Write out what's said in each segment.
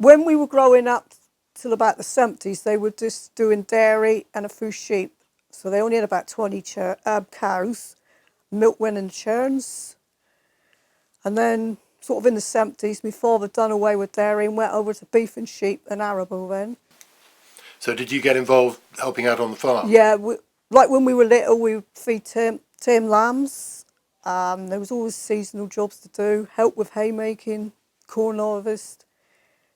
When we were growing up till about the 70s, they were just doing dairy and a few sheep. So they only had about 20 cows. Milk went in churns. And then sort of in the 70s, my father done away with dairy and went over to beef and sheep and arable then. So did you get involved helping out on the farm? Yeah, like when we were little, we would feed tame lambs. There was always seasonal jobs to do, help with haymaking, corn harvest,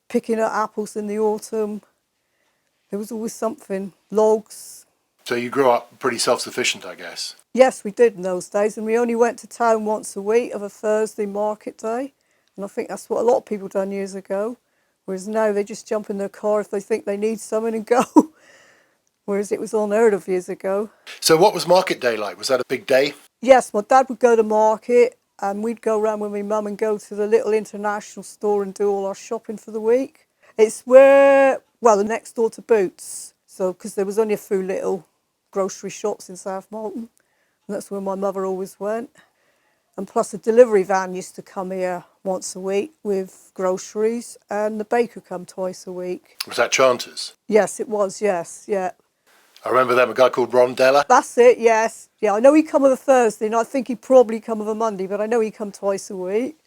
picking up apples in the autumn. There was always something, logs. So you grew up pretty self-sufficient, I guess. Yes, we did in those days, and we only went to town once a week of a Thursday market day. And I think that's what a lot of people done years ago. Whereas now they just jump in their car if they think they need something and go. Whereas it was unheard of years ago. So what was market day like? Was that a big day? Yes, my dad would go to market and we'd go around with my mum and go to the little international store and do all our shopping for the week. It's where, well, the next door to Boots. So, because there was only a few little grocery shops in South Malton. And that's where my mother always went. And plus a delivery van used to come here once a week with groceries, and the baker come twice a week. Was that Chanters? Yes, it was, yes, yeah. I remember them, a guy called Ron Della. That's it, yes. Yeah, I know he come on a Thursday, and I think he probably come on a Monday, but I know he come twice a week.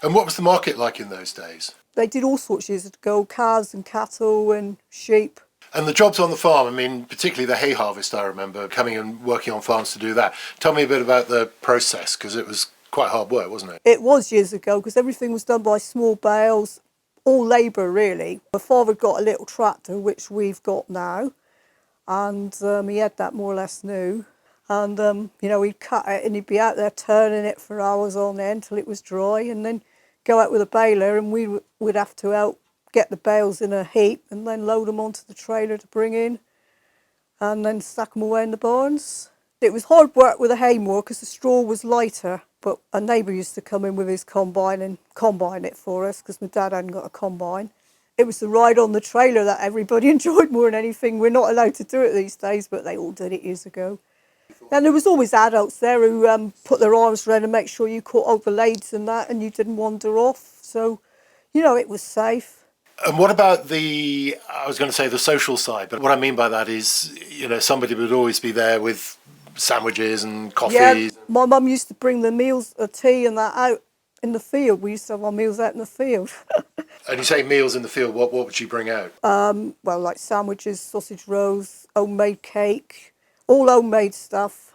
And what was the market like in those days? They did all sorts years ago, cows and cattle and sheep. And the jobs on the farm, I mean, particularly the hay harvest, I remember coming and working on farms to do that. Tell me a bit about the process, because it was quite hard work, wasn't it? It was years ago, because everything was done by small bales, all labour really. My father got a little tractor, which we've got now, and he had that more or less new. And, you know, he'd cut it and he'd be out there turning it for hours on end till it was dry, and then go out with a baler, and we would have to help get the bales in a heap and then load them onto the trailer to bring in and then stack them away in the barns. It was hard work with a hay mower because the straw was lighter, but a neighbour used to come in with his combine and combine it for us because my dad hadn't got a combine. It was the ride on the trailer that everybody enjoyed more than anything. We're not allowed to do it these days, but they all did it years ago. And there was always adults there who put their arms around and make sure you caught all the lades and that and you didn't wander off. So, you know, it was safe. And what about the, I was going to say the social side, but what I mean by that is, you know, somebody would always be there with sandwiches and coffees. Yeah, my mum used to bring the meals, tea and that out in the field. We used to have our meals out in the field. And you say meals in the field, what would she bring out? Well, like sandwiches, sausage rolls, homemade cake, all homemade stuff,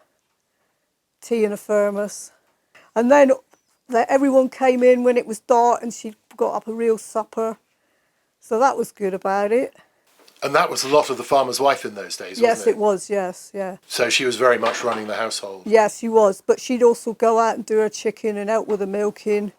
tea in a thermos. And then everyone came in when it was dark and she got up a real supper. So that was good about it. And that was a lot of the farmer's wife in those days, wasn't it? Yes, it was, yes, yeah. So she was very much running the household. Yes, she was. But she'd also go out and do her chicken and help with the milking.